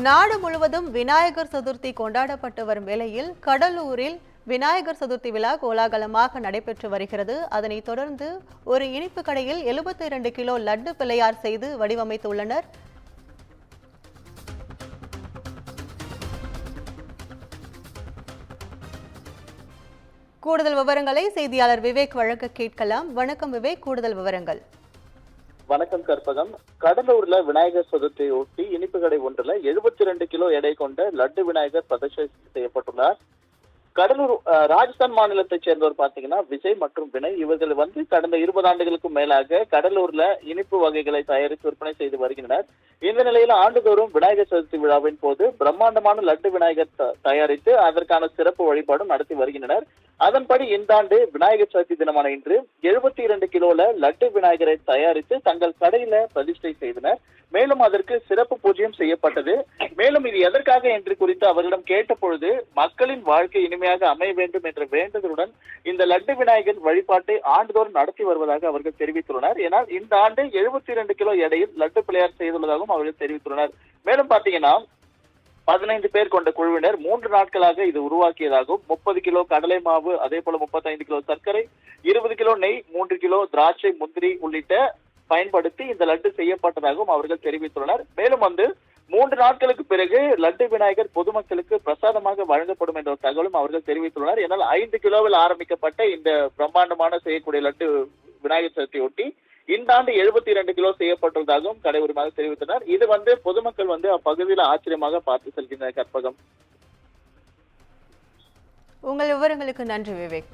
நாடு முழுவதும் விநாயகர் சதுர்த்தி கொண்டாடப்பட்டு வரும் வேளையில் கடலூரில் விநாயகர் சதுர்த்தி விழா கோலாகலமாக நடைபெற்று வருகிறது. அதனைத் தொடர்ந்து ஒரு இனிப்பு கடையில் 72 கிலோ லட்டு பிள்ளையார் செய்து வடிவமைத்துள்ளனர். கூடுதல் விவரங்களை செய்தியாளர் விவேக் வழங்க கேட்கலாம். வணக்கம் விவேக், கூடுதல் விவரங்கள். வணக்கம் கற்பகம். கடலூர்ல விநாயகர் சதுர்த்தியை ஒட்டி இனிப்பு கடை ஒன்றுல 72 கிலோ எடை கொண்ட லட்டு விநாயகர் பிரதிஷ்டை செய்யப்பட்டுள்ளார். கடலூர் ராஜஸ்தான் மாநிலத்தைச் சேர்ந்தவர் பாத்தீங்கன்னா விஜய் மற்றும் வினய். இவர்கள் கடந்த 20 ஆண்டுகளுக்கும் மேலாக கடலூர்ல இனிப்பு வகைகளை தயாரித்து விற்பனை செய்து வருகின்றனர். இந்த நிலையில் ஆண்டுதோறும் விநாயகர் சதுர்த்தி விழாவின் போது பிரம்மாண்டமான லட்டு விநாயகர் தயாரித்து அதற்கான சிறப்பு வழிபாடும் நடத்தி வருகின்றனர். அதன்படி இந்த ஆண்டு விநாயகர் சதுர்த்தி தினமான இன்று 72 கிலோல லட்டு விநாயகரை தயாரித்து தங்கள் கடையில பிரதிஷ்டை செய்தனர். மேலும் அதற்கு சிறப்பு பூஜையும் செய்யப்பட்டது. மேலும் இது எதற்காக என்று குறித்து அவர்களிடம் கேட்ட பொழுது மக்களின் வாழ்க்கை இனிமையாக அமைய வேண்டும் என்ற வேண்டுதலுடன் இந்த லட்டு விநாயகர் வழிபாட்டை ஆண்டுதோறும் நடத்தி வருவதாக அவர்கள் தெரிவித்துள்ளனர். ஏனால் இந்த ஆண்டு 72 கிலோ எடையில் லட்டு பிள்ளையார் செய்துள்ளதாகவும் அவர்கள் தெரிவித்துள்ளனர். மேலும் பாத்தீங்கன்னா 15 பேர் கொண்ட குழுவினர் 3 நாட்களாக இது உருவாக்கியதாகவும் 30 கிலோ கடலை மாவு, அதே போல 35 கிலோ சர்க்கரை, 20 கிலோ நெய், 3 கிலோ திராட்சை, முந்திரி உள்ளிட்ட பயன்படுத்தி இந்த லட்டு செய்யப்பட்டதாகவும் அவர்கள் தெரிவித்துள்ளனர். மேலும் 3 நாட்களுக்கு பிறகு லட்டு விநாயகர் பொதுமக்களுக்கு பிரசாதமாக வழங்கப்படும் என்ற தகவலும் அவர்கள் தெரிவித்துள்ளனர். ஏனால் 5 கிலோவில் ஆரம்பிக்கப்பட்ட இந்த பிரம்மாண்டமான செய்யக்கூடிய லட்டு விநாயகர் சதுர்த்தியொட்டி இந்த ஆண்டு 72 கிலோ செய்யப்பட்டுள்ளதாகவும் கடை உரிமையாளர் தெரிவித்தனர். இது பொதுமக்கள் அப்பகுதியில் ஆச்சரியமாக பார்த்து செல்கின்றனர். கற்பகம், உங்கள் விவரங்களுக்கு நன்றி விவேக்.